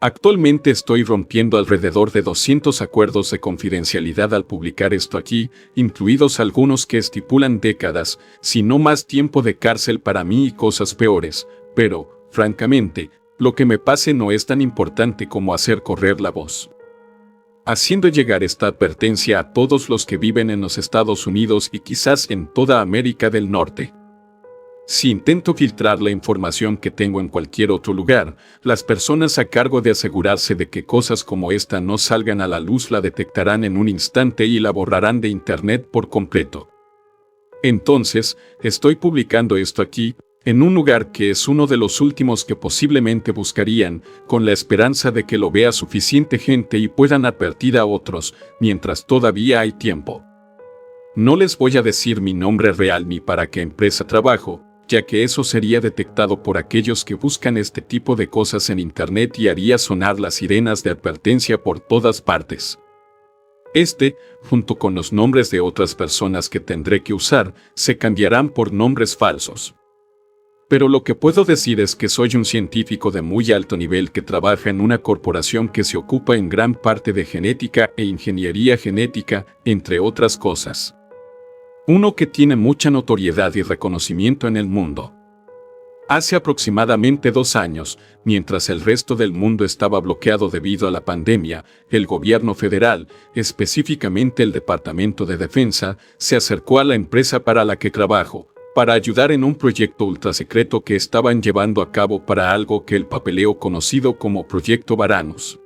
Actualmente estoy rompiendo alrededor de 200 acuerdos de confidencialidad al publicar esto aquí, incluidos algunos que estipulan décadas, si no más tiempo de cárcel para mí y cosas peores, pero, francamente, lo que me pase no es tan importante como hacer correr la voz. Haciendo llegar esta advertencia a todos los que viven en los Estados Unidos y quizás en toda América del Norte. Si intento filtrar la información que tengo en cualquier otro lugar, las personas a cargo de asegurarse de que cosas como esta no salgan a la luz la detectarán en un instante y la borrarán de Internet por completo. Entonces, estoy publicando esto aquí, en un lugar que es uno de los últimos que posiblemente buscarían, con la esperanza de que lo vea suficiente gente y puedan advertir a otros, mientras todavía hay tiempo. No les voy a decir mi nombre real ni para qué empresa trabajo, ya que eso sería detectado por aquellos que buscan este tipo de cosas en Internet y haría sonar las sirenas de advertencia por todas partes. Junto con los nombres de otras personas que tendré que usar, se cambiarán por nombres falsos. Pero lo que puedo decir es que soy un científico de muy alto nivel que trabaja en una corporación que se ocupa en gran parte de genética e ingeniería genética, entre otras cosas. Uno que tiene mucha notoriedad y reconocimiento en el mundo. Hace aproximadamente 2 años, mientras el resto del mundo estaba bloqueado debido a la pandemia, el gobierno federal, específicamente el Departamento de Defensa, se acercó a la empresa para la que trabajo, para ayudar en un proyecto ultrasecreto que estaban llevando a cabo para algo que el papeleo conocido como Proyecto Varanus.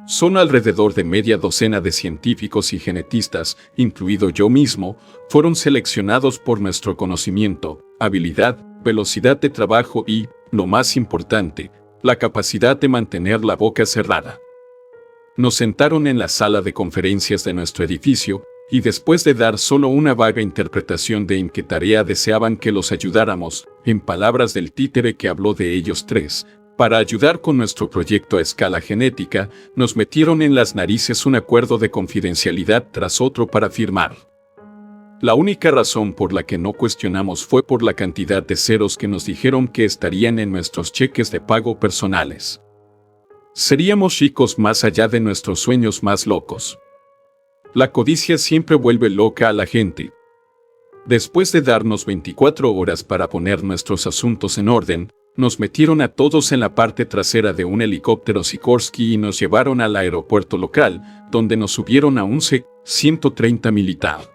Son alrededor de media docena de científicos y genetistas, incluido yo mismo, fueron seleccionados por nuestro conocimiento, habilidad, velocidad de trabajo y, lo más importante, la capacidad de mantener la boca cerrada. Nos sentaron en la sala de conferencias de nuestro edificio, y después de dar solo una vaga interpretación de en qué tarea deseaban que los ayudáramos, en palabras del títere que habló de ellos 3, para ayudar con nuestro proyecto a escala genética, nos metieron en las narices un acuerdo de confidencialidad tras otro para firmar. La única razón por la que no cuestionamos fue por la cantidad de ceros que nos dijeron que estarían en nuestros cheques de pago personales. Seríamos ricos más allá de nuestros sueños más locos. La codicia siempre vuelve loca a la gente. Después de darnos 24 horas para poner nuestros asuntos en orden, nos metieron a todos en la parte trasera de un helicóptero Sikorsky y nos llevaron al aeropuerto local, donde nos subieron a un C-130 militar.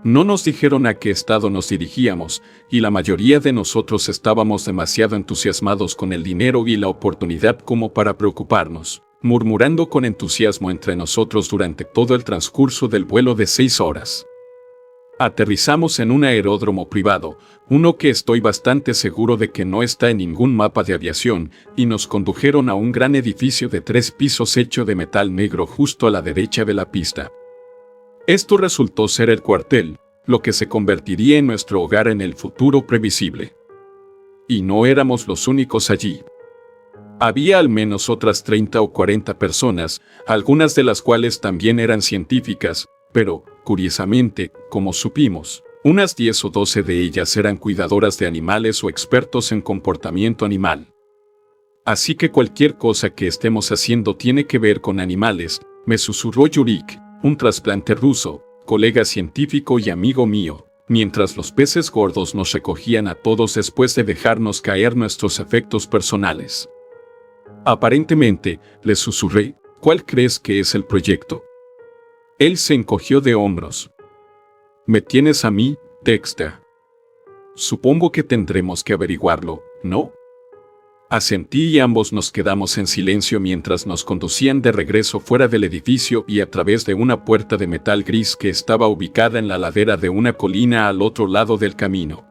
No nos dijeron a qué estado nos dirigíamos, y la mayoría de nosotros estábamos demasiado entusiasmados con el dinero y la oportunidad como para preocuparnos, murmurando con entusiasmo entre nosotros durante todo el transcurso del vuelo de 6 horas. Aterrizamos en un aeródromo privado, uno que estoy bastante seguro de que no está en ningún mapa de aviación, y nos condujeron a un gran edificio de 3 pisos hecho de metal negro justo a la derecha de la pista. Esto resultó ser el cuartel, lo que se convertiría en nuestro hogar en el futuro previsible. Y no éramos los únicos allí. Había al menos otras 30 o 40 personas, algunas de las cuales también eran científicas, pero, curiosamente, como supimos, unas 10 o 12 de ellas eran cuidadoras de animales o expertos en comportamiento animal. Así que cualquier cosa que estemos haciendo tiene que ver con animales, me susurró Yurik, un trasplante ruso, colega científico y amigo mío, mientras los peces gordos nos recogían a todos después de dejarnos caer nuestros efectos personales. Aparentemente, le susurré, ¿cuál crees que es el proyecto? Él se encogió de hombros. ¿Me tienes a mí, Dexter? Supongo que tendremos que averiguarlo, ¿no? Asentí y ambos nos quedamos en silencio mientras nos conducían de regreso fuera del edificio y a través de una puerta de metal gris que estaba ubicada en la ladera de una colina al otro lado del camino.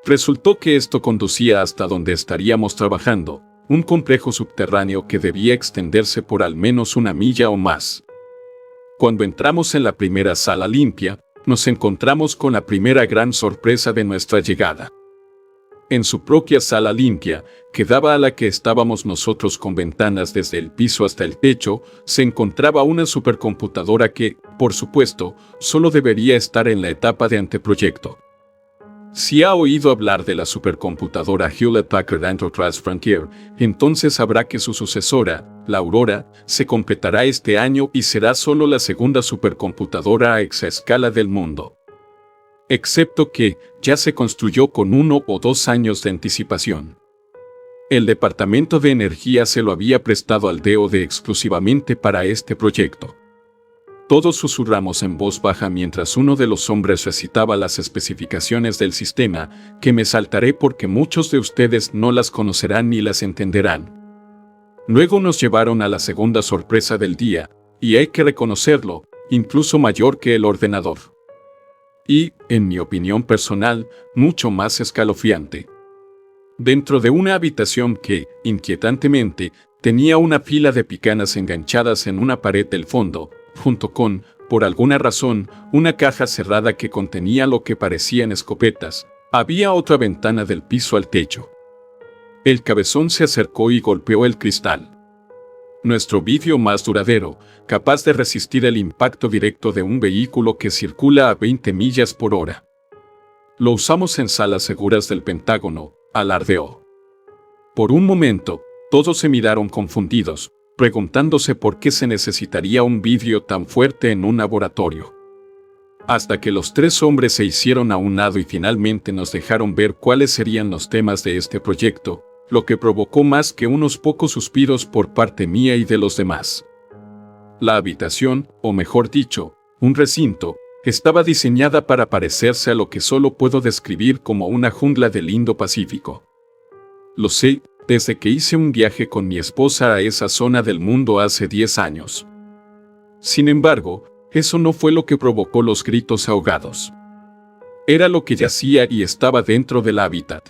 Resultó que esto conducía hasta donde estaríamos trabajando, un complejo subterráneo que debía extenderse por al menos 1 milla o más. Cuando entramos en la primera sala limpia, nos encontramos con la primera gran sorpresa de nuestra llegada. En su propia sala limpia, que daba a la que estábamos nosotros con ventanas desde el piso hasta el techo, se encontraba una supercomputadora que, por supuesto, solo debería estar en la etapa de anteproyecto. Si ha oído hablar de la supercomputadora Hewlett-Packard Enterprise Frontier, entonces sabrá que su sucesora, la Aurora, se completará este año y será solo la segunda supercomputadora a exaescala del mundo. Excepto que ya se construyó con 1 o 2 años de anticipación. El Departamento de Energía se lo había prestado al DoD exclusivamente para este proyecto. Todos susurramos en voz baja mientras uno de los hombres recitaba las especificaciones del sistema, que me saltaré porque muchos de ustedes no las conocerán ni las entenderán. Luego nos llevaron a la segunda sorpresa del día, y hay que reconocerlo, incluso mayor que el ordenador. Y, en mi opinión personal, mucho más escalofriante. Dentro de una habitación que, inquietantemente, tenía una fila de picanas enganchadas en una pared del fondo, junto con, por alguna razón, una caja cerrada que contenía lo que parecían escopetas, había otra ventana del piso al techo. El cabezón se acercó y golpeó el cristal. Nuestro vidrio más duradero, capaz de resistir el impacto directo de un vehículo que circula a 20 millas por hora. Lo usamos en salas seguras del Pentágono, alardeó. Por un momento, todos se miraron confundidos, preguntándose por qué se necesitaría un vidrio tan fuerte en un laboratorio. Hasta que los 3 hombres se hicieron a un lado y finalmente nos dejaron ver cuáles serían los temas de este proyecto, lo que provocó más que unos pocos suspiros por parte mía y de los demás. La habitación, o mejor dicho, un recinto, estaba diseñada para parecerse a lo que solo puedo describir como una jungla del Indo-Pacífico. Lo sé, desde que hice un viaje con mi esposa a esa zona del mundo hace 10 años. Sin embargo, eso no fue lo que provocó los gritos ahogados. Era lo que yacía y estaba dentro del hábitat.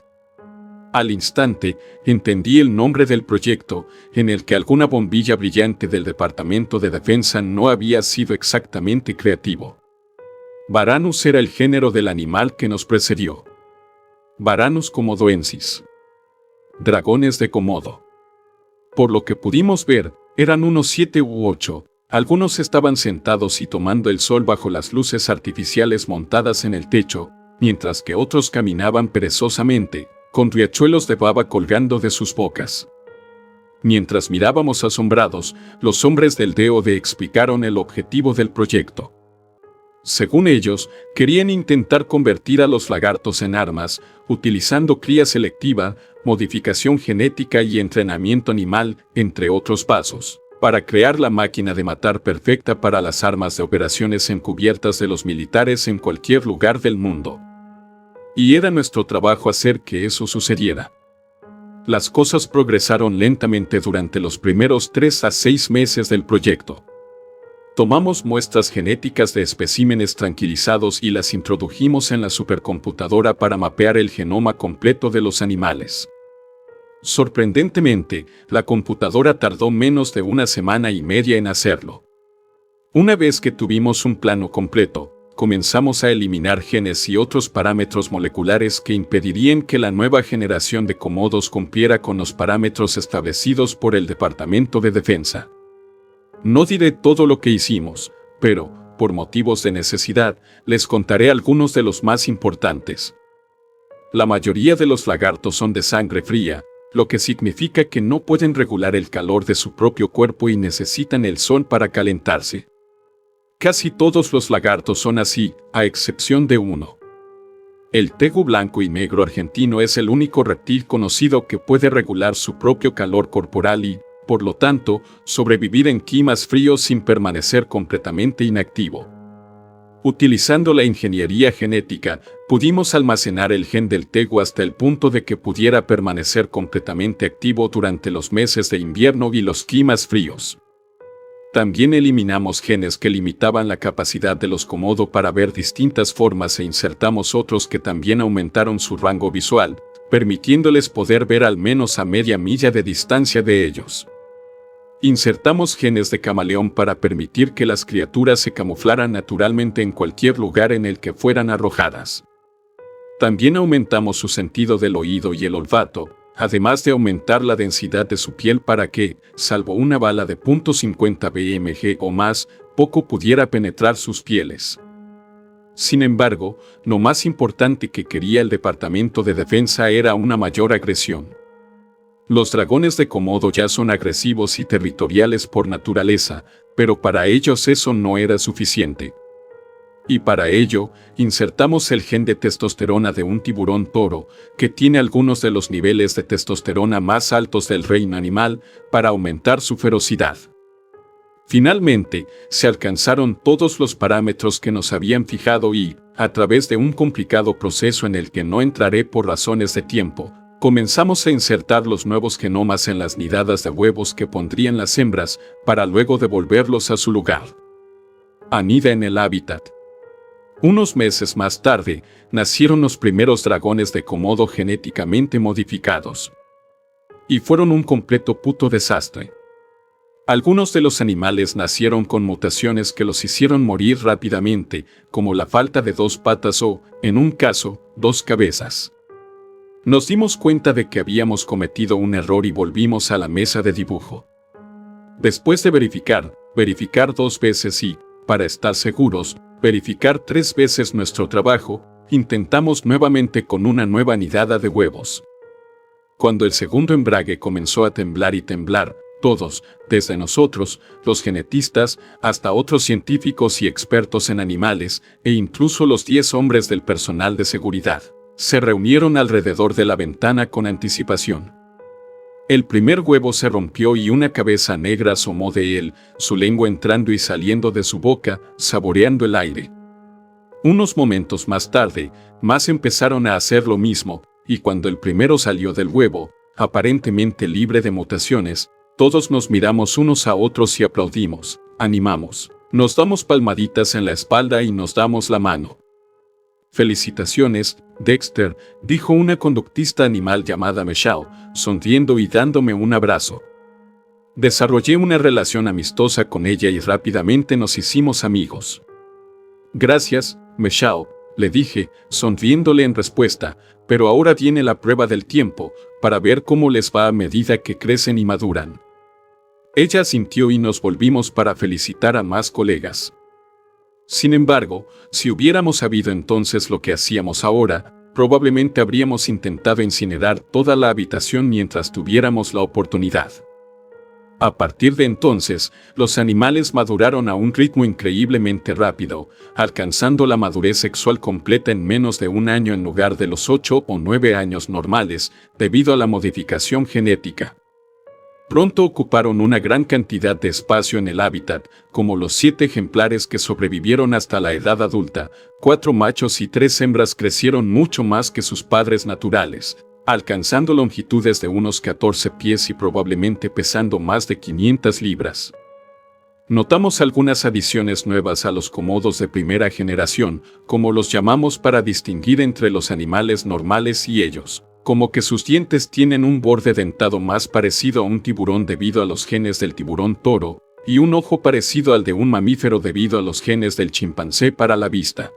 Al instante, entendí el nombre del proyecto, en el que alguna bombilla brillante del Departamento de Defensa no había sido exactamente creativo. Varanus era el género del animal que nos precedió. Varanus comodoensis. Dragones de Komodo. Por lo que pudimos ver, eran unos 7 u 8. Algunos estaban sentados y tomando el sol bajo las luces artificiales montadas en el techo, mientras que otros caminaban perezosamente, con riachuelos de baba colgando de sus bocas. Mientras mirábamos asombrados, los hombres del DoD explicaron el objetivo del proyecto. Según ellos, querían intentar convertir a los lagartos en armas, utilizando cría selectiva, modificación genética y entrenamiento animal, entre otros pasos, para crear la máquina de matar perfecta para las armas de operaciones encubiertas de los militares en cualquier lugar del mundo. Y era nuestro trabajo hacer que eso sucediera. Las cosas progresaron lentamente durante los primeros 3 a 6 meses del proyecto. Tomamos muestras genéticas de especímenes tranquilizados y las introdujimos en la supercomputadora para mapear el genoma completo de los animales. Sorprendentemente, la computadora tardó menos de 1 semana y media en hacerlo. Una vez que tuvimos un plano completo, comenzamos a eliminar genes y otros parámetros moleculares que impedirían que la nueva generación de Komodos cumpliera con los parámetros establecidos por el Departamento de Defensa. No diré todo lo que hicimos, pero, por motivos de necesidad, les contaré algunos de los más importantes. La mayoría de los lagartos son de sangre fría, lo que significa que no pueden regular el calor de su propio cuerpo y necesitan el sol para calentarse. Casi todos los lagartos son así, a excepción de uno. El tegu blanco y negro argentino es el único reptil conocido que puede regular su propio calor corporal y, por lo tanto, sobrevivir en climas fríos sin permanecer completamente inactivo. Utilizando la ingeniería genética, pudimos almacenar el gen del tegu hasta el punto de que pudiera permanecer completamente activo durante los meses de invierno y los climas fríos. También eliminamos genes que limitaban la capacidad de los Komodo para ver distintas formas e insertamos otros que también aumentaron su rango visual, permitiéndoles poder ver al menos a media milla de distancia de ellos. Insertamos genes de camaleón para permitir que las criaturas se camuflaran naturalmente en cualquier lugar en el que fueran arrojadas. También aumentamos su sentido del oído y el olfato, además de aumentar la densidad de su piel para que, salvo una bala de .50 BMG o más, poco pudiera penetrar sus pieles. Sin embargo, lo más importante que quería el Departamento de Defensa era una mayor agresión. Los dragones de Komodo ya son agresivos y territoriales por naturaleza, pero para ellos eso no era suficiente. Y para ello, insertamos el gen de testosterona de un tiburón toro, que tiene algunos de los niveles de testosterona más altos del reino animal, para aumentar su ferocidad. Finalmente, se alcanzaron todos los parámetros que nos habían fijado y, a través de un complicado proceso en el que no entraré por razones de tiempo, comenzamos a insertar los nuevos genomas en las nidadas de huevos que pondrían las hembras, para luego devolverlos a su lugar. Anida en el hábitat. Unos meses más tarde, nacieron los primeros dragones de Komodo genéticamente modificados. Y fueron un completo puto desastre. Algunos de los animales nacieron con mutaciones que los hicieron morir rápidamente, como la falta de 2 patas o, en un caso, 2 cabezas. Nos dimos cuenta de que habíamos cometido un error y volvimos a la mesa de dibujo. Después de verificar 2 veces y, para estar seguros, verificar 3 veces nuestro trabajo, intentamos nuevamente con una nueva nidada de huevos. Cuando el segundo embrague comenzó a temblar y temblar, todos, desde nosotros, los genetistas, hasta otros científicos y expertos en animales, e incluso los 10 hombres del personal de seguridad, se reunieron alrededor de la ventana con anticipación. El primer huevo se rompió y una cabeza negra asomó de él, su lengua entrando y saliendo de su boca, saboreando el aire. Unos momentos más tarde, más empezaron a hacer lo mismo, y cuando el primero salió del huevo, aparentemente libre de mutaciones, todos nos miramos unos a otros y aplaudimos, animamos, nos damos palmaditas en la espalda y nos damos la mano. «Felicitaciones, Dexter», dijo una conductista animal llamada Michelle, sonriendo y dándome un abrazo. Desarrollé una relación amistosa con ella y rápidamente nos hicimos amigos. «Gracias, Michelle», le dije, sonriéndole en respuesta, «pero ahora viene la prueba del tiempo, para ver cómo les va a medida que crecen y maduran». Ella asintió y nos volvimos para felicitar a más colegas. Sin embargo, si hubiéramos sabido entonces lo que hacíamos ahora, probablemente habríamos intentado incinerar toda la habitación mientras tuviéramos la oportunidad. A partir de entonces, los animales maduraron a un ritmo increíblemente rápido, alcanzando la madurez sexual completa en menos de 1 año en lugar de los 8 o 9 años normales, debido a la modificación genética. Pronto ocuparon una gran cantidad de espacio en el hábitat, como los 7 ejemplares que sobrevivieron hasta la edad adulta. 4 machos y 3 hembras crecieron mucho más que sus padres naturales, alcanzando longitudes de unos 14 pies y probablemente pesando más de 500 libras. Notamos algunas adiciones nuevas a los komodos de primera generación, como los llamamos para distinguir entre los animales normales y ellos, como que sus dientes tienen un borde dentado más parecido a un tiburón debido a los genes del tiburón toro, y un ojo parecido al de un mamífero debido a los genes del chimpancé para la vista.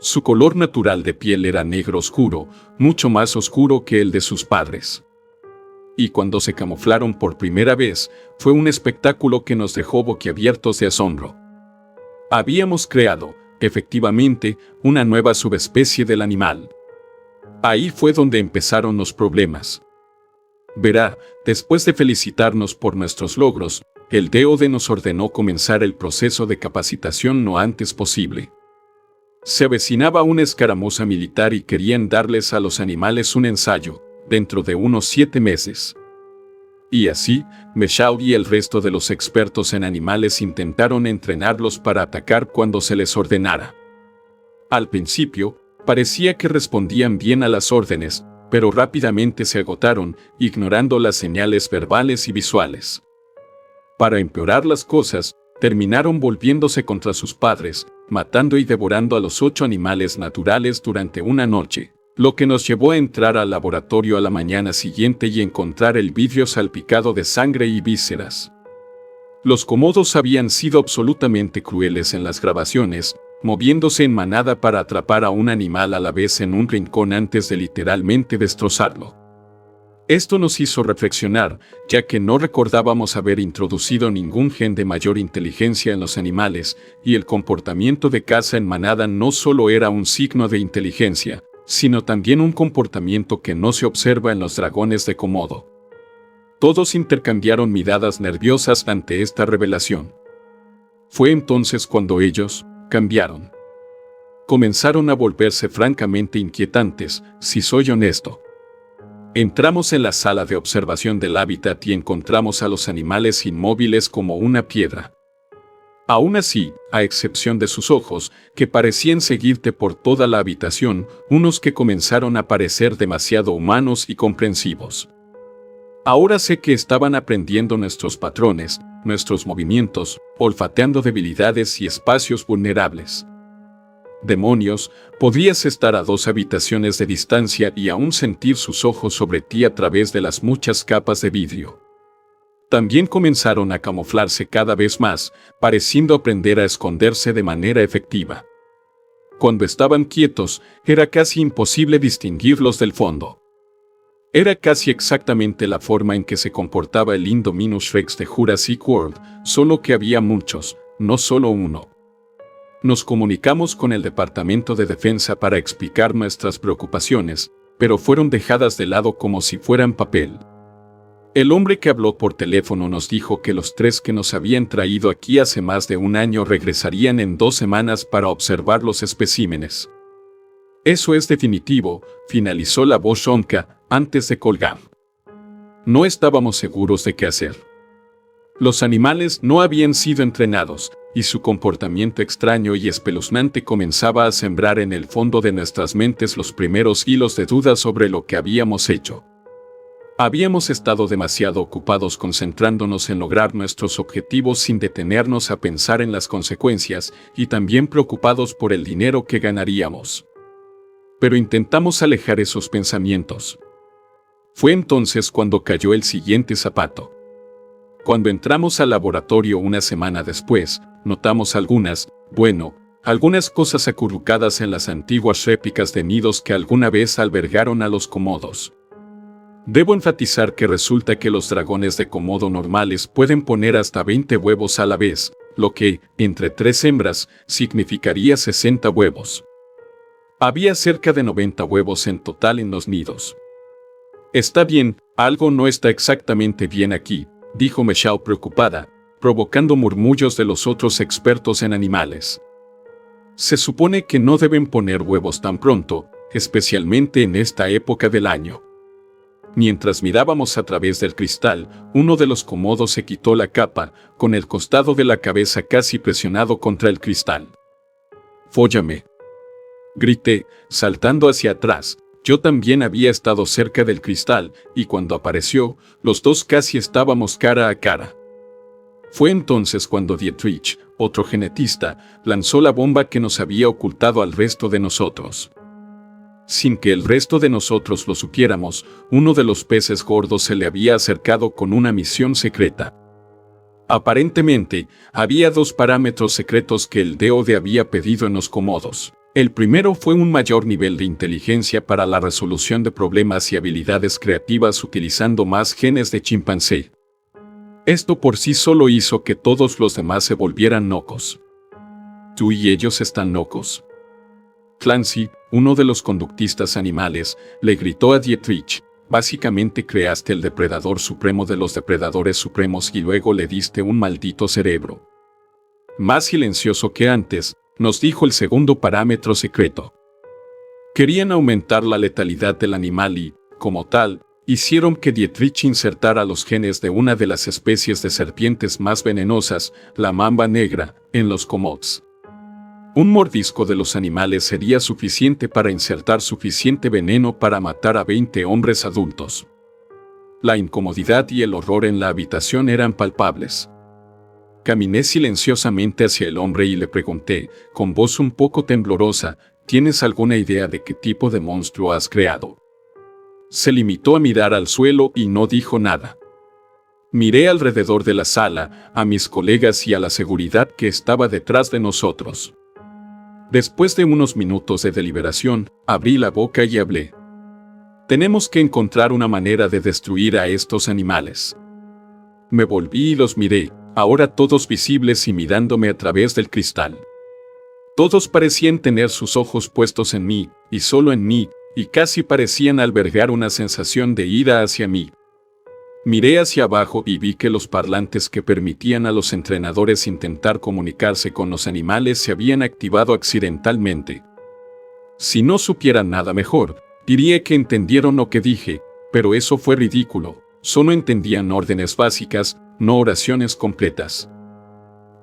Su color natural de piel era negro oscuro, mucho más oscuro que el de sus padres. Y cuando se camuflaron por primera vez, fue un espectáculo que nos dejó boquiabiertos de asombro. Habíamos creado, efectivamente, una nueva subespecie del animal. Ahí fue donde empezaron los problemas. Verá, después de felicitarnos por nuestros logros, el DOD nos ordenó comenzar el proceso de capacitación lo antes posible. Se avecinaba una escaramuza militar y querían darles a los animales un ensayo, dentro de unos 7 meses. Y así, Michelle y el resto de los expertos en animales intentaron entrenarlos para atacar cuando se les ordenara. Al principio, parecía que respondían bien a las órdenes, pero rápidamente se agotaron, ignorando las señales verbales y visuales. Para empeorar las cosas, terminaron volviéndose contra sus padres, matando y devorando a los 8 animales naturales durante una noche, lo que nos llevó a entrar al laboratorio a la mañana siguiente y encontrar el vidrio salpicado de sangre y vísceras. Los komodos habían sido absolutamente crueles en las grabaciones, moviéndose en manada para atrapar a un animal a la vez en un rincón antes de literalmente destrozarlo. Esto nos hizo reflexionar, ya que no recordábamos haber introducido ningún gen de mayor inteligencia en los animales, y el comportamiento de caza en manada no solo era un signo de inteligencia, sino también un comportamiento que no se observa en los dragones de Komodo. Todos intercambiaron miradas nerviosas ante esta revelación. Fue entonces cuando ellos cambiaron. Comenzaron a volverse francamente inquietantes, si soy honesto. Entramos en la sala de observación del hábitat y encontramos a los animales inmóviles como una piedra. Aún así, a excepción de sus ojos, que parecían seguirte por toda la habitación, unos que comenzaron a parecer demasiado humanos y comprensivos. Ahora sé que estaban aprendiendo nuestros patrones, nuestros movimientos, olfateando debilidades y espacios vulnerables. Demonios, podrías estar a 2 habitaciones de distancia y aún sentir sus ojos sobre ti a través de las muchas capas de vidrio. También comenzaron a camuflarse cada vez más, pareciendo aprender a esconderse de manera efectiva. Cuando estaban quietos, era casi imposible distinguirlos del fondo. Era casi exactamente la forma en que se comportaba el Indominus Rex de Jurassic World, solo que había muchos, no solo uno. Nos comunicamos con el Departamento de Defensa para explicar nuestras preocupaciones, pero fueron dejadas de lado como si fueran papel. El hombre que habló por teléfono nos dijo que los 3 que nos habían traído aquí hace más de un año regresarían en 2 semanas para observar los especímenes. Eso es definitivo, finalizó la voz ronca, antes de colgar. No estábamos seguros de qué hacer. Los animales no habían sido entrenados, y su comportamiento extraño y espeluznante comenzaba a sembrar en el fondo de nuestras mentes los primeros hilos de duda sobre lo que habíamos hecho. Habíamos estado demasiado ocupados concentrándonos en lograr nuestros objetivos sin detenernos a pensar en las consecuencias, y también preocupados por el dinero que ganaríamos. Pero intentamos alejar esos pensamientos. Fue entonces cuando cayó el siguiente zapato. Cuando entramos al laboratorio una semana después, notamos algunas cosas acurrucadas en las antiguas réplicas de nidos que alguna vez albergaron a los Komodos. Debo enfatizar que resulta que los dragones de Komodo normales pueden poner hasta 20 huevos a la vez, lo que, entre 3 hembras, significaría 60 huevos. Había cerca de 90 huevos en total en los nidos. Está bien, algo no está exactamente bien aquí, dijo Michelle preocupada, provocando murmullos de los otros expertos en animales. Se supone que no deben poner huevos tan pronto, especialmente en esta época del año. Mientras mirábamos a través del cristal, uno de los Komodos se quitó la capa, con el costado de la cabeza casi presionado contra el cristal. «Fóllame», grité, saltando hacia atrás. Yo también había estado cerca del cristal, y cuando apareció, los dos casi estábamos cara a cara. Fue entonces cuando Dietrich, otro genetista, lanzó la bomba que nos había ocultado al resto de nosotros. Sin que el resto de nosotros lo supiéramos, uno de los peces gordos se le había acercado con una misión secreta. Aparentemente, había 2 parámetros secretos que el DOD había pedido en los Komodos. El primero fue un mayor nivel de inteligencia para la resolución de problemas y habilidades creativas utilizando más genes de chimpancé. Esto por sí solo hizo que todos los demás se volvieran locos. ¿Tú y ellos están locos? Clancy, uno de los conductistas animales, le gritó a Dietrich: básicamente creaste el depredador supremo de los depredadores supremos y luego le diste un maldito cerebro. Más silencioso que antes, nos dijo el segundo parámetro secreto. Querían aumentar la letalidad del animal y, como tal, hicieron que Dietrich insertara los genes de una de las especies de serpientes más venenosas, la mamba negra, en los Komodos. Un mordisco de los animales sería suficiente para insertar suficiente veneno para matar a 20 hombres adultos. La incomodidad y el horror en la habitación eran palpables. Caminé silenciosamente hacia el hombre y le pregunté, con voz un poco temblorosa: ¿tienes alguna idea de qué tipo de monstruo has creado? Se limitó a mirar al suelo y no dijo nada. Miré alrededor de la sala, a mis colegas y a la seguridad que estaba detrás de nosotros. Después de unos minutos de deliberación, abrí la boca y hablé. Tenemos que encontrar una manera de destruir a estos animales. Me volví y los miré, ahora todos visibles y mirándome a través del cristal. Todos parecían tener sus ojos puestos en mí, y solo en mí, y casi parecían albergar una sensación de ira hacia mí. Miré hacia abajo y vi que los parlantes que permitían a los entrenadores intentar comunicarse con los animales se habían activado accidentalmente. Si no supiera nada mejor, diría que entendieron lo que dije, pero eso fue ridículo. Solo entendían órdenes básicas, no oraciones completas.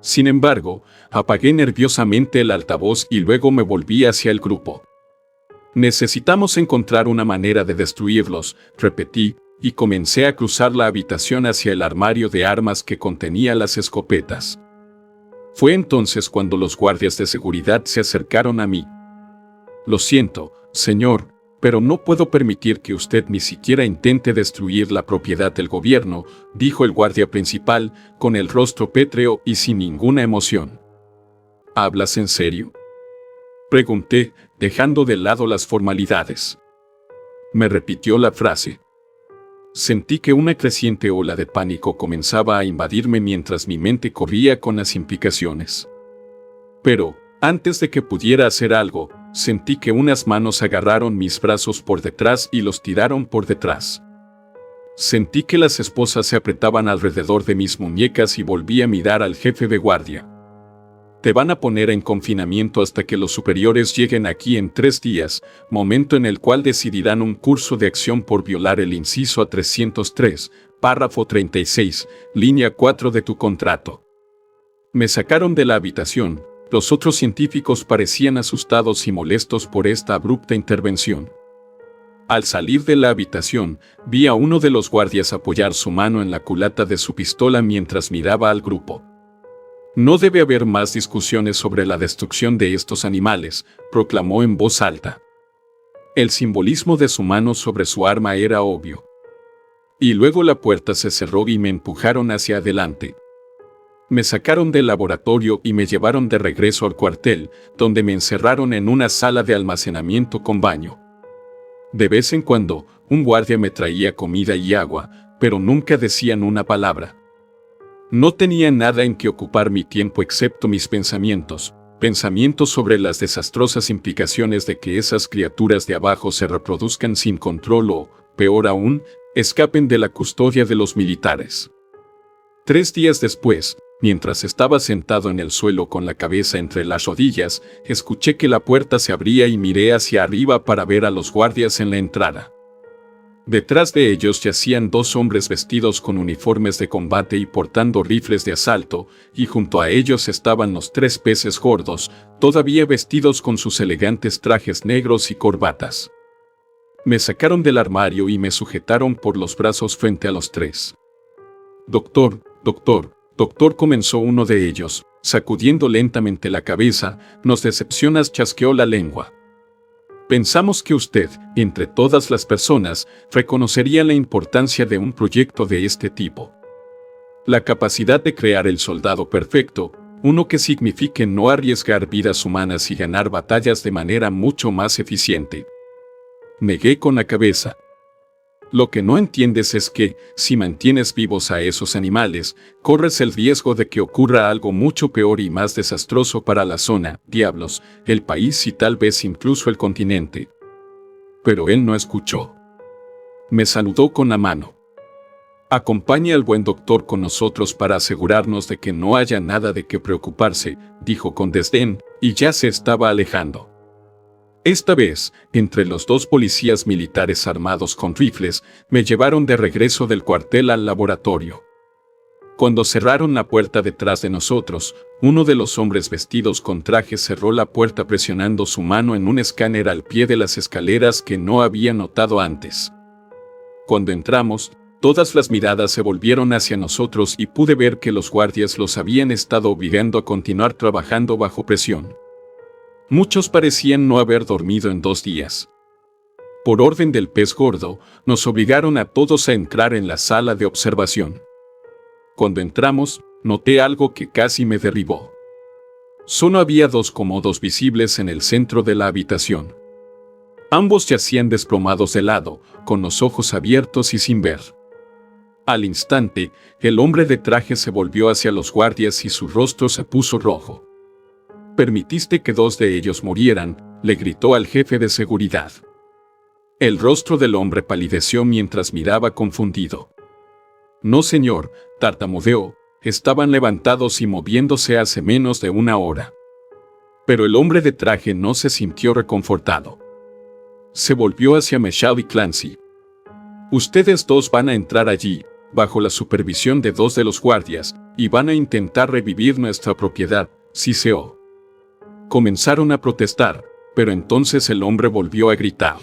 Sin embargo, apagué nerviosamente el altavoz y luego me volví hacia el grupo. Necesitamos encontrar una manera de destruirlos, repetí, y comencé a cruzar la habitación hacia el armario de armas que contenía las escopetas. Fue entonces cuando los guardias de seguridad se acercaron a mí. Lo siento, señor, pero no puedo permitir que usted ni siquiera intente destruir la propiedad del gobierno, dijo el guardia principal, con el rostro pétreo y sin ninguna emoción. ¿Hablas en serio?, pregunté, dejando de lado las formalidades. Me repitió la frase. Sentí que una creciente ola de pánico comenzaba a invadirme mientras mi mente corría con las implicaciones. Pero, antes de que pudiera hacer algo, sentí que unas manos agarraron mis brazos por detrás y los tiraron por detrás. Sentí que las esposas se apretaban alrededor de mis muñecas y volví a mirar al jefe de guardia. Te van a poner en confinamiento hasta que los superiores lleguen aquí en 3 días, momento en el cual decidirán un curso de acción por violar el inciso a 303, párrafo 36, línea 4 de tu contrato. Me sacaron de la habitación. Los otros científicos parecían asustados y molestos por esta abrupta intervención. Al salir de la habitación, vi a uno de los guardias apoyar su mano en la culata de su pistola mientras miraba al grupo. No debe haber más discusiones sobre la destrucción de estos animales, proclamó en voz alta. El simbolismo de su mano sobre su arma era obvio. Y luego la puerta se cerró y me empujaron hacia adelante. Me sacaron del laboratorio y me llevaron de regreso al cuartel, donde me encerraron en una sala de almacenamiento con baño. De vez en cuando, un guardia me traía comida y agua, pero nunca decían una palabra. No tenía nada en que ocupar mi tiempo excepto mis pensamientos sobre las desastrosas implicaciones de que esas criaturas de abajo se reproduzcan sin control o, peor aún, escapen de la custodia de los militares. 3 días después, mientras estaba sentado en el suelo con la cabeza entre las rodillas, escuché que la puerta se abría y miré hacia arriba para ver a los guardias en la entrada. Detrás de ellos yacían 2 hombres vestidos con uniformes de combate y portando rifles de asalto, y junto a ellos estaban los 3 peces gordos, todavía vestidos con sus elegantes trajes negros y corbatas. Me sacaron del armario y me sujetaron por los brazos frente a los 3. Doctor, comenzó uno de ellos, sacudiendo lentamente la cabeza, nos decepcionas, chasqueó la lengua. Pensamos que usted, entre todas las personas, reconocería la importancia de un proyecto de este tipo. La capacidad de crear el soldado perfecto, uno que signifique no arriesgar vidas humanas y ganar batallas de manera mucho más eficiente. Negué con la cabeza. Lo que no entiendes es que, si mantienes vivos a esos animales, corres el riesgo de que ocurra algo mucho peor y más desastroso para la zona, diablos, el país y tal vez incluso el continente. Pero él no escuchó. Me saludó con la mano. Acompañe al buen doctor con nosotros para asegurarnos de que no haya nada de qué preocuparse, dijo con desdén, y ya se estaba alejando. Esta vez, entre los 2 policías militares armados con rifles, me llevaron de regreso del cuartel al laboratorio. Cuando cerraron la puerta detrás de nosotros, uno de los hombres vestidos con traje cerró la puerta presionando su mano en un escáner al pie de las escaleras que no había notado antes. Cuando entramos, todas las miradas se volvieron hacia nosotros y pude ver que los guardias los habían estado obligando a continuar trabajando bajo presión. Muchos parecían no haber dormido en 2 días. Por orden del pez gordo, nos obligaron a todos a entrar en la sala de observación. Cuando entramos, noté algo que casi me derribó. Solo había 2 cómodos visibles en el centro de la habitación. Ambos yacían desplomados de lado, con los ojos abiertos y sin ver. Al instante, el hombre de traje se volvió hacia los guardias y su rostro se puso rojo. «Permitiste que 2 de ellos murieran», le gritó al jefe de seguridad. El rostro del hombre palideció mientras miraba confundido. «No, señor», tartamudeó, «estaban levantados y moviéndose hace menos de 1 hora». Pero el hombre de traje no se sintió reconfortado. Se volvió hacia Michelle y Clancy. «Ustedes 2 van a entrar allí, bajo la supervisión de 2 de los guardias, y van a intentar revivir nuestra propiedad, siseó. Comenzaron a protestar, pero entonces el hombre volvió a gritar.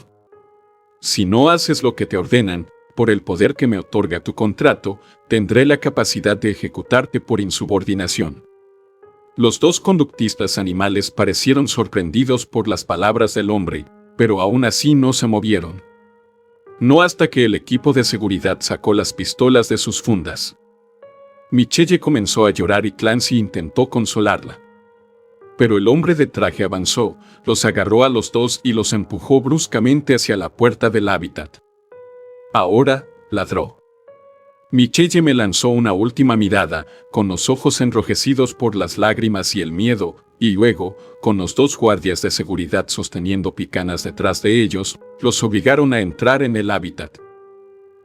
«Si no haces lo que te ordenan, por el poder que me otorga tu contrato, tendré la capacidad de ejecutarte por insubordinación». Los 2 conductistas animales parecieron sorprendidos por las palabras del hombre, pero aún así no se movieron. No hasta que el equipo de seguridad sacó las pistolas de sus fundas. Michelle comenzó a llorar y Clancy intentó consolarla. Pero el hombre de traje avanzó, los agarró a los 2 y los empujó bruscamente hacia la puerta del hábitat. «Ahora», ladró. Michelle me lanzó una última mirada, con los ojos enrojecidos por las lágrimas y el miedo, y luego, con los 2 guardias de seguridad sosteniendo picanas detrás de ellos, los obligaron a entrar en el hábitat.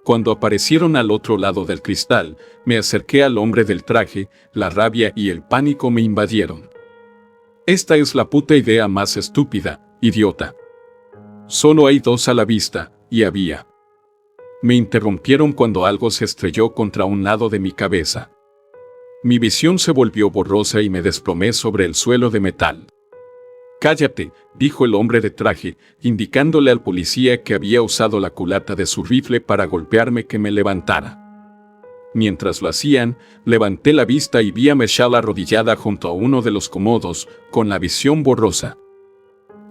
Cuando aparecieron al otro lado del cristal, me acerqué al hombre del traje, la rabia y el pánico me invadieron. «Esta es la puta idea más estúpida, idiota. Solo hay 2 a la vista, y había». Me interrumpieron cuando algo se estrelló contra un lado de mi cabeza. Mi visión se volvió borrosa y me desplomé sobre el suelo de metal. «Cállate», dijo el hombre de traje, indicándole al policía que había usado la culata de su rifle para golpearme que me levantara. Mientras lo hacían, levanté la vista y vi a Michelle arrodillada junto a uno de los comodos, con la visión borrosa.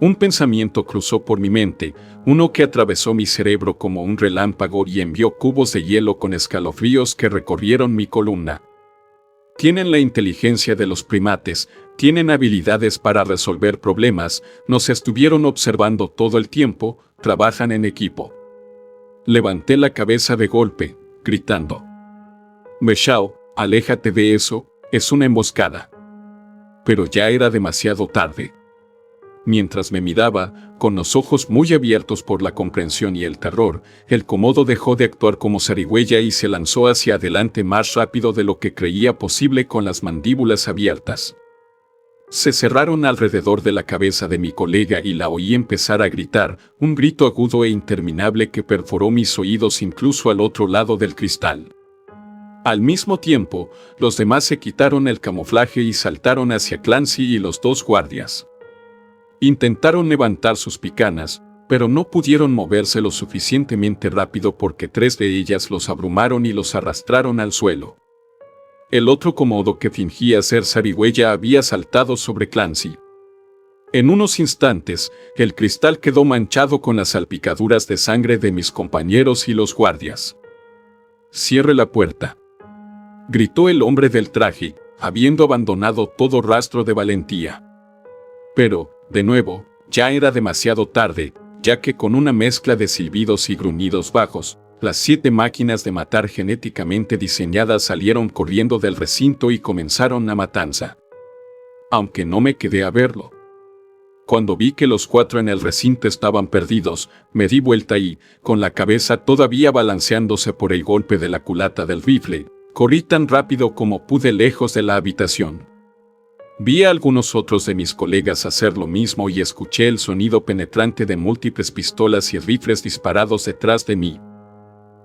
Un pensamiento cruzó por mi mente, uno que atravesó mi cerebro como un relámpago y envió cubos de hielo con escalofríos que recorrieron mi columna. Tienen la inteligencia de los primates, tienen habilidades para resolver problemas, nos estuvieron observando todo el tiempo, trabajan en equipo. Levanté la cabeza de golpe, gritando. «Michelle, aléjate de eso, es una emboscada». Pero ya era demasiado tarde. Mientras me miraba, con los ojos muy abiertos por la comprensión y el terror, el comodo dejó de actuar como zarigüeya y se lanzó hacia adelante más rápido de lo que creía posible con las mandíbulas abiertas. Se cerraron alrededor de la cabeza de mi colega y la oí empezar a gritar, un grito agudo e interminable que perforó mis oídos incluso al otro lado del cristal. Al mismo tiempo, los demás se quitaron el camuflaje y saltaron hacia Clancy y los 2 guardias. Intentaron levantar sus picanas, pero no pudieron moverse lo suficientemente rápido porque 3 de ellas los abrumaron y los arrastraron al suelo. El otro comodo que fingía ser zarigüeya había saltado sobre Clancy. En unos instantes, el cristal quedó manchado con las salpicaduras de sangre de mis compañeros y los guardias. «Cierre la puerta», gritó el hombre del traje, habiendo abandonado todo rastro de valentía. Pero, de nuevo, ya era demasiado tarde, ya que con una mezcla de silbidos y gruñidos bajos, las 7 máquinas de matar genéticamente diseñadas salieron corriendo del recinto y comenzaron la matanza. Aunque no me quedé a verlo. Cuando vi que los 4 en el recinto estaban perdidos, me di vuelta y, con la cabeza todavía balanceándose por el golpe de la culata del rifle, corrí tan rápido como pude lejos de la habitación. Vi a algunos otros de mis colegas hacer lo mismo y escuché el sonido penetrante de múltiples pistolas y rifles disparados detrás de mí.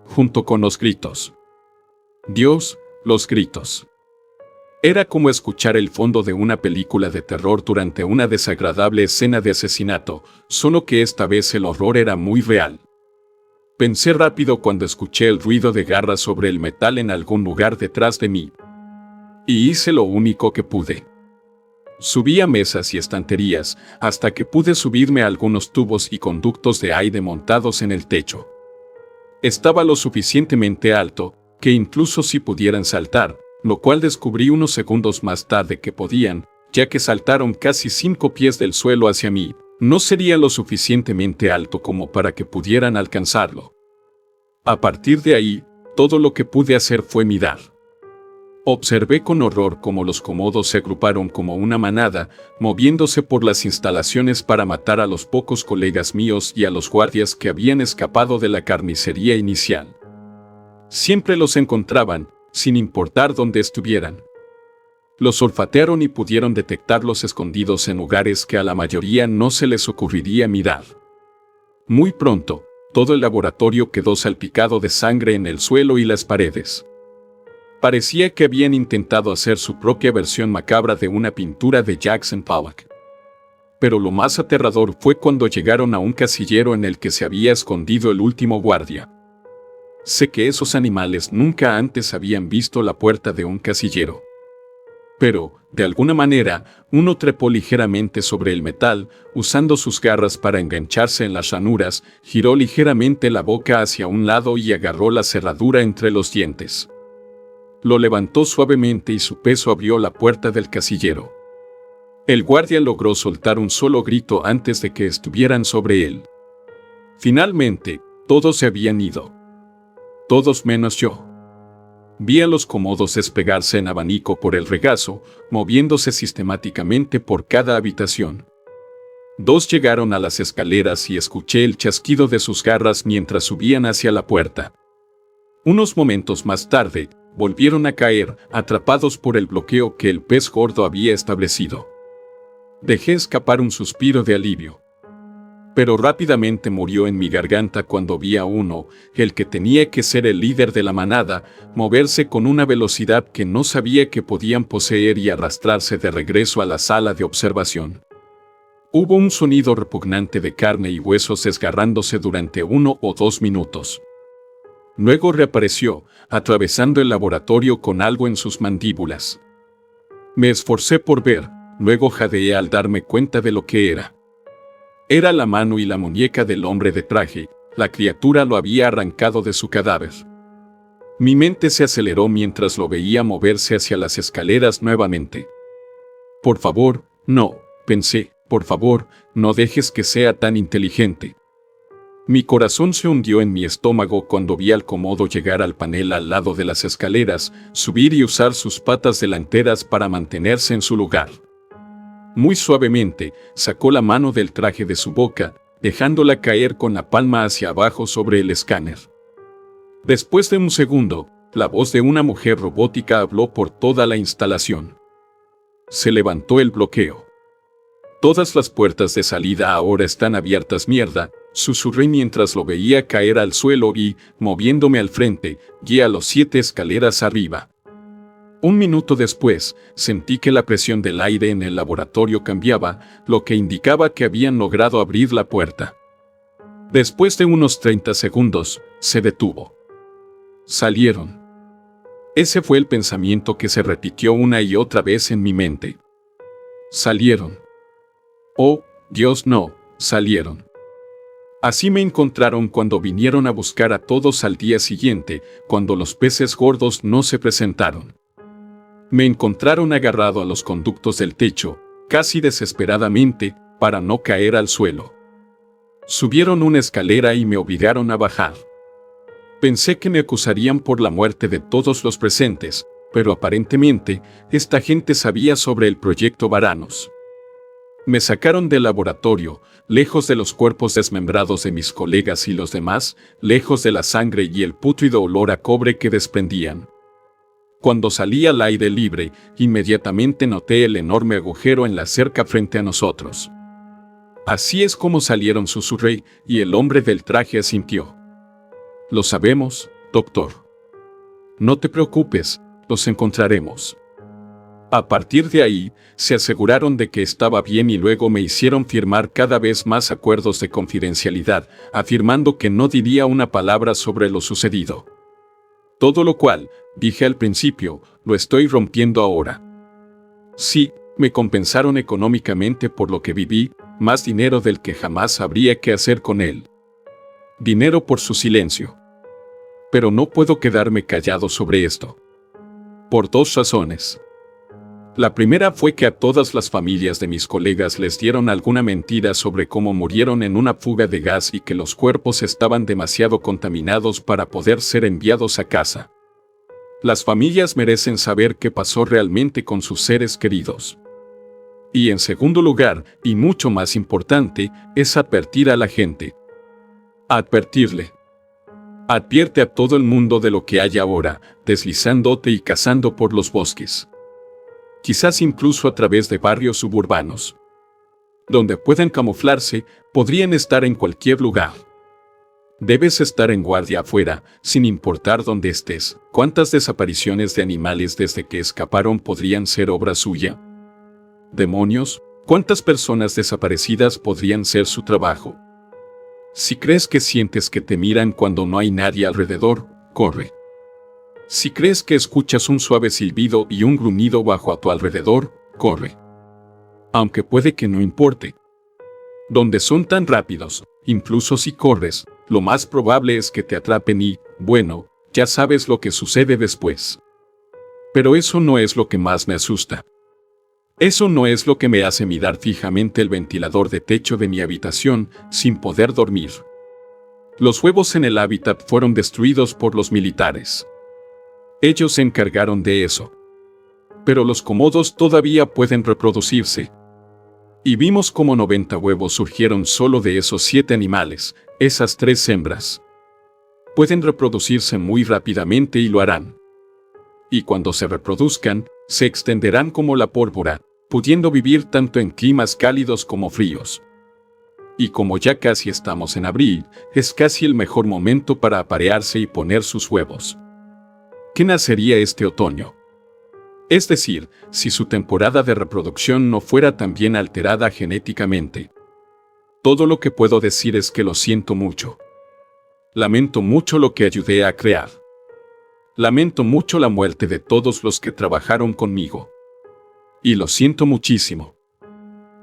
Junto con los gritos. Dios, los gritos. Era como escuchar el fondo de una película de terror durante una desagradable escena de asesinato, solo que esta vez el horror era muy real. Pensé rápido cuando escuché el ruido de garras sobre el metal en algún lugar detrás de mí. Y hice lo único que pude. Subí a mesas y estanterías, hasta que pude subirme a algunos tubos y conductos de aire montados en el techo. Estaba lo suficientemente alto, que incluso si pudieran saltar, lo cual descubrí unos segundos más tarde que podían, ya que saltaron casi 5 pies del suelo hacia mí, No sería lo suficientemente alto como para que pudieran alcanzarlo. A partir de ahí, todo lo que pude hacer fue mirar. Observé con horror cómo los comodos se agruparon como una manada, moviéndose por las instalaciones para matar a los pocos colegas míos y a los guardias que habían escapado de la carnicería inicial. Siempre los encontraban, sin importar dónde estuvieran. Los olfatearon y pudieron detectarlos escondidos en lugares que a la mayoría no se les ocurriría mirar. Muy pronto, todo el laboratorio quedó salpicado de sangre en el suelo y las paredes. Parecía que habían intentado hacer su propia versión macabra de una pintura de Jackson Pollock. Pero lo más aterrador fue cuando llegaron a un casillero en el que se había escondido el último guardia. Sé que esos animales nunca antes habían visto la puerta de un casillero. Pero, de alguna manera, uno trepó ligeramente sobre el metal, usando sus garras para engancharse en las ranuras, giró ligeramente la boca hacia un lado y agarró la cerradura entre los dientes. Lo levantó suavemente y su peso abrió la puerta del casillero. El guardia logró soltar un solo grito antes de que estuvieran sobre él. Finalmente, todos se habían ido. Todos menos yo. Vi a los comodos despegarse en abanico por el regazo, moviéndose sistemáticamente por cada habitación. 2 llegaron a las escaleras y escuché el chasquido de sus garras mientras subían hacia la puerta. Unos momentos más tarde, volvieron a caer, atrapados por el bloqueo que el pez gordo había establecido. Dejé escapar un suspiro de alivio. Pero rápidamente murió en mi garganta cuando vi a uno, el que tenía que ser el líder de la manada, moverse con una velocidad que no sabía que podían poseer y arrastrarse de regreso a la sala de observación. Hubo un sonido repugnante de carne y huesos desgarrándose durante 1 o 2 minutos. Luego reapareció, atravesando el laboratorio con algo en sus mandíbulas. Me esforcé por ver, luego jadeé al darme cuenta de lo que era. Era la mano y la muñeca del hombre de traje, la criatura lo había arrancado de su cadáver. Mi mente se aceleró mientras lo veía moverse hacia las escaleras nuevamente. Por favor, no, pensé, por favor, no dejes que sea tan inteligente. Mi corazón se hundió en mi estómago cuando vi al comodo llegar al panel al lado de las escaleras, subir y usar sus patas delanteras para mantenerse en su lugar. Muy suavemente, sacó la mano del traje de su boca, dejándola caer con la palma hacia abajo sobre el escáner. Después de un segundo, la voz de una mujer robótica habló por toda la instalación. Se levantó el bloqueo. Todas las puertas de salida ahora están abiertas, mierda, susurré mientras lo veía caer al suelo y, moviéndome al frente, guié a los 7 escaleras arriba. Un minuto después, sentí que la presión del aire en el laboratorio cambiaba, lo que indicaba que habían logrado abrir la puerta. Después de unos 30 segundos, se detuvo. Salieron. Ese fue el pensamiento que se repitió una y otra vez en mi mente. Salieron. Oh, Dios, no, salieron. Así me encontraron cuando vinieron a buscar a todos al día siguiente, cuando los peces gordos no se presentaron. Me encontraron agarrado a los conductos del techo, casi desesperadamente, para no caer al suelo. Subieron una escalera y me obligaron a bajar. Pensé que me acusarían por la muerte de todos los presentes, pero aparentemente, esta gente sabía sobre el proyecto Varanos. Me sacaron del laboratorio, lejos de los cuerpos desmembrados de mis colegas y los demás, lejos de la sangre y el pútrido olor a cobre que desprendían. Cuando salí al aire libre, inmediatamente noté el enorme agujero en la cerca frente a nosotros. Así es como salieron, susurré, y el hombre del traje asintió. Lo sabemos, doctor. No te preocupes, los encontraremos. A partir de ahí, se aseguraron de que estaba bien y luego me hicieron firmar cada vez más acuerdos de confidencialidad, afirmando que no diría una palabra sobre lo sucedido. Todo lo cual, dije al principio, lo estoy rompiendo ahora. Sí, me compensaron económicamente por lo que viví, más dinero del que jamás habría que hacer con él. Dinero por su silencio. Pero no puedo quedarme callado sobre esto. Por 2 razones. La primera fue que a todas las familias de mis colegas les dieron alguna mentira sobre cómo murieron en una fuga de gas y que los cuerpos estaban demasiado contaminados para poder ser enviados a casa. Las familias merecen saber qué pasó realmente con sus seres queridos. Y en segundo lugar, y mucho más importante, es advertir a la gente. Advertirle. Advierte a todo el mundo de lo que hay ahora, deslizándote y cazando por los bosques. Quizás incluso a través de barrios suburbanos. Donde pueden camuflarse, podrían estar en cualquier lugar. Debes estar en guardia afuera, sin importar dónde estés. ¿Cuántas desapariciones de animales desde que escaparon podrían ser obra suya? ¿Demonios? ¿Cuántas personas desaparecidas podrían ser su trabajo? Si crees que sientes que te miran cuando no hay nadie alrededor, corre. Si crees que escuchas un suave silbido y un gruñido bajo a tu alrededor, corre. Aunque puede que no importe. Donde son tan rápidos, incluso si corres, lo más probable es que te atrapen y, bueno, ya sabes lo que sucede después. Pero eso no es lo que más me asusta. Eso no es lo que me hace mirar fijamente el ventilador de techo de mi habitación sin poder dormir. Los huevos en el hábitat fueron destruidos por los militares. Ellos se encargaron de eso. Pero los comodos todavía pueden reproducirse. Y vimos cómo 90 huevos surgieron solo de esos 7 animales, esas 3 hembras. Pueden reproducirse muy rápidamente y lo harán. Y cuando se reproduzcan, se extenderán como la pólvora, pudiendo vivir tanto en climas cálidos como fríos. Y como ya casi estamos en abril, es casi el mejor momento para aparearse y poner sus huevos. ¿Qué nacería este otoño? Es decir, si su temporada de reproducción no fuera tan bien alterada genéticamente. Todo lo que puedo decir es que lo siento mucho. Lamento mucho lo que ayudé a crear. Lamento mucho la muerte de todos los que trabajaron conmigo. Y lo siento muchísimo.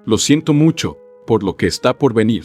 Lo siento mucho, por lo que está por venir.